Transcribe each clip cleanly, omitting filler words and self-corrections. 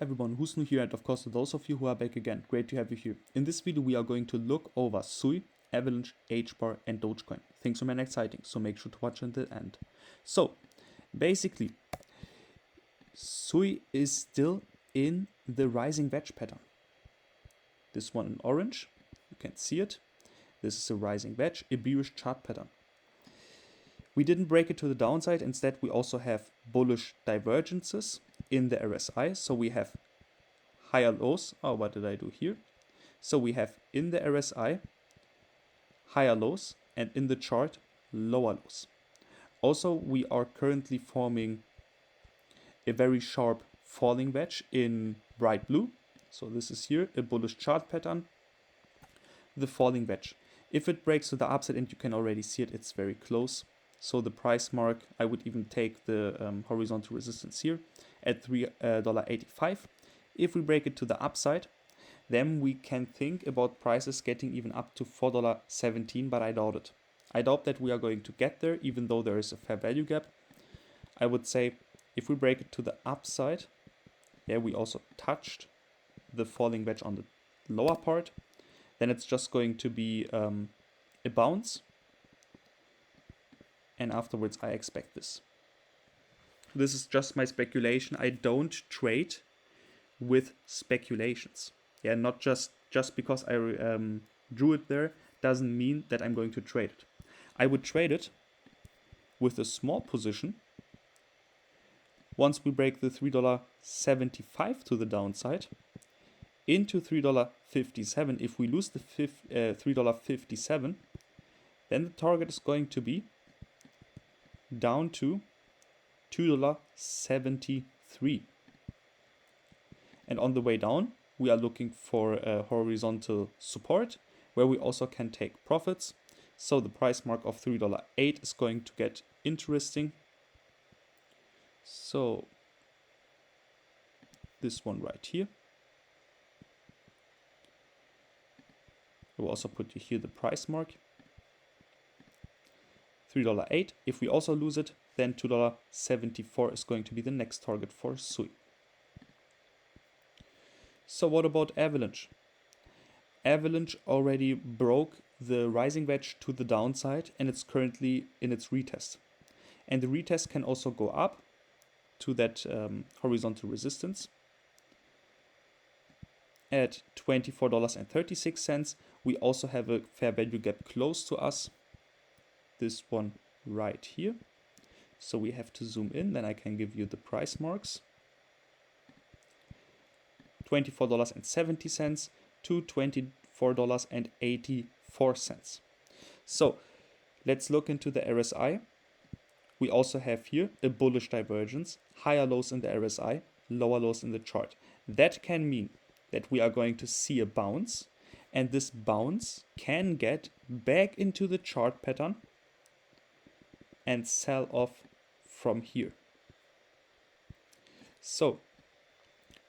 Everyone who's new here, and of course to those of you who are back again, great to have you here. In this video we are going to look over SUI, Avalanche, HBAR and Dogecoin. Things remain exciting, so make sure to watch until the end. So basically SUI is still in the rising wedge pattern. This one in orange, you can see it. This is a rising wedge, a bearish chart pattern. We didn't break it to the downside, instead we also have bullish divergences in the RSI. So we have higher lows. Oh, what did I do here? So we have in the RSI higher lows and in the chart lower lows. Also, we are currently forming a very sharp falling wedge in bright blue. So this is here a bullish chart pattern, the falling wedge. If it breaks to the upside, and you can already see it, it's very close. So the price mark, I would even take the horizontal resistance here at $3.85. If we break it to the upside, then we can think about prices getting even up to $4.17, but I doubt it. I doubt that we are going to get there, even though there is a fair value gap. I would say if we break it to the upside, yeah, we also touched the falling wedge on the lower part, then it's just going to be a bounce. And afterwards I expect this. This is just my speculation. I don't trade with speculations. Yeah, not just because I drew it there doesn't mean that I'm going to trade it. I would trade it with a small position. Once we break the $3.75 to the downside into $3.57, if we lose the $3.57, then the target is going to be down to $2.73. And on the way down, we are looking for a horizontal support where we also can take profits. So the price mark of $3.08 is going to get interesting. So this one right here. I will also put you here the price mark. $3.08. If we also lose it, then $2.74 is going to be the next target for SUI. So what about Avalanche? Avalanche already broke the rising wedge to the downside and it's currently in its retest. And the retest can also go up to that horizontal resistance at $24.36. We also have a fair value gap close to us. This one right here. So we have to zoom in, then I can give you the price marks. $24.70 to $24.84. So let's look into the RSI. We also have here a bullish divergence, higher lows in the RSI, lower lows in the chart. That can mean that we are going to see a bounce, and this bounce can get back into the chart pattern and sell off from here. So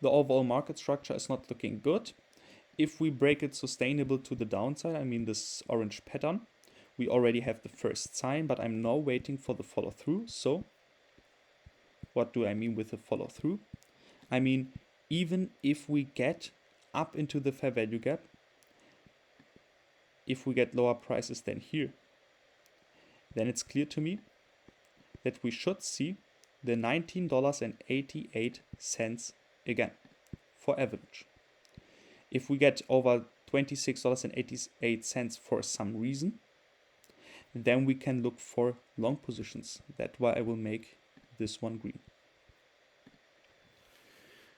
the overall market structure is not looking good. If we break it sustainable to the downside, I mean this orange pattern, we already have the first sign, but I'm now waiting for the follow through. So what do I mean with the follow through? I mean, even if we get up into the fair value gap, if we get lower prices than here, then it's clear to me that we should see the $19.88 again for Avalanche. If we get over $26.88 for some reason, then we can look for long positions. That's why I will make this one green.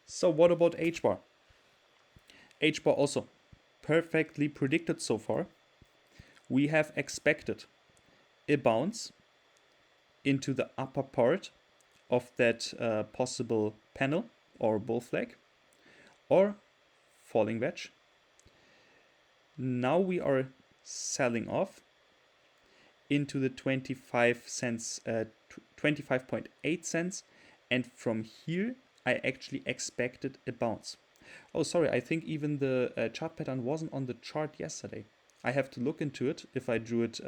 So what about HBAR? HBAR also perfectly predicted so far. We have expected a bounce into the upper part of that possible panel or bull flag or falling wedge. Now we are selling off into the 25.8 cents, and from here I actually expected a bounce. Oh, sorry, I think even the chart pattern wasn't on the chart yesterday. I have to look into it if I drew it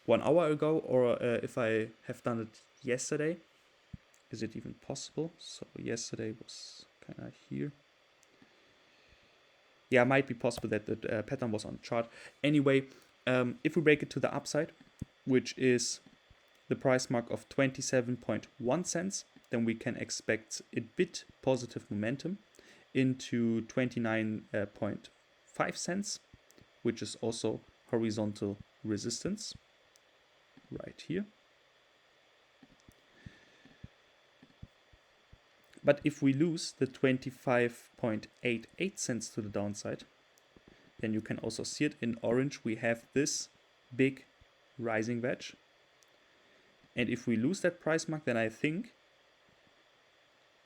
1 hour ago or if I have done it yesterday. Is it even possible? So yesterday was kind of here. Yeah, it might be possible that the pattern was on the chart. Anyway, if we break it to the upside, which is the price mark of 27.1 cents, then we can expect a bit positive momentum into 29.5 cents, which is also horizontal resistance right here. But if we lose the 25.88 cents to the downside, then you can also see it in orange. We have this big rising wedge. And if we lose that price mark, then I think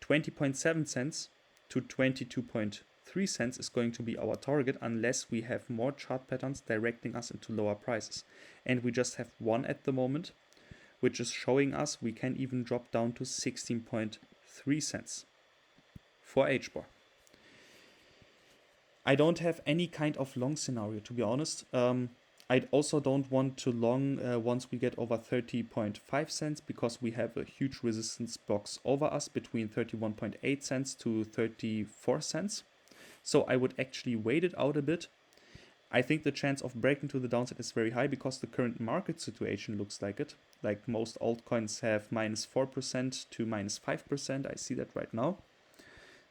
20.7 cents to 22.3 cents is going to be our target, unless we have more chart patterns directing us into lower prices. And we just have one at the moment, which is showing us we can even drop down to 16.3 cents for HBAR. I don't have any kind of long scenario, to be honest. I also don't want to long once we get over 30.5 cents, because we have a huge resistance box over us between 31.8 cents to 34 cents. So I would actually wait it out a bit. I think the chance of breaking to the downside is very high, because the current market situation looks like it. Like most altcoins have -4% to -5%. I see that right now.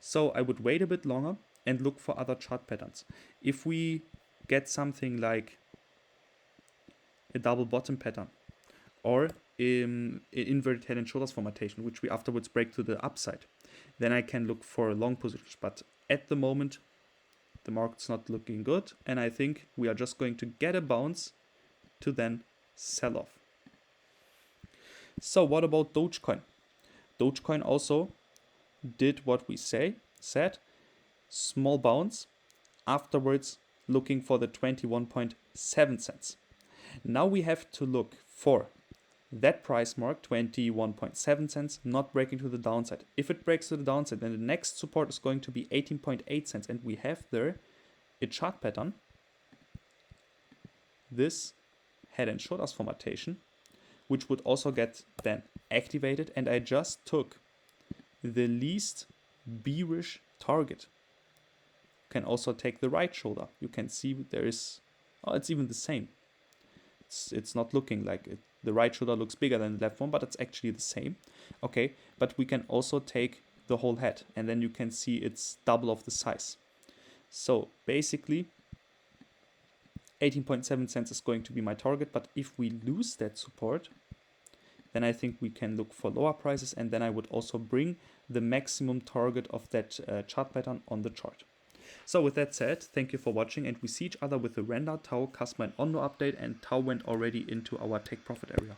So I would wait a bit longer and look for other chart patterns. If we get something like a double bottom pattern or an inverted head and shoulders formatation, which we afterwards break to the upside, then I can look for long positions. But at the moment, the market's not looking good, and I think we are just going to get a bounce to then sell off. So what about Dogecoin? Dogecoin also did what we said, small bounce, afterwards looking for the 21.7 cents. Now we have to look for that price mark, 21.7 cents, not breaking to the downside. If it breaks to the downside, then the next support is going to be 18.8 cents, and we have there a chart pattern, this head and shoulders formatation, which would also get then activated, and I just took the least bearish target. You can also take the right shoulder. You can see there is, oh, it's even the same. It's not looking like it. The right shoulder looks bigger than the left one, but it's actually the same. Okay, but we can also take the whole head, and then you can see it's double of the size. So basically 18.7 cents is going to be my target, but if we lose that support, then I think we can look for lower prices, and then I would also bring the maximum target of that chart pattern on the chart. So with that said, thank you for watching, and we see each other with the Render, Tau, Kaspa and ONDO update, and Tau went already into our take profit area.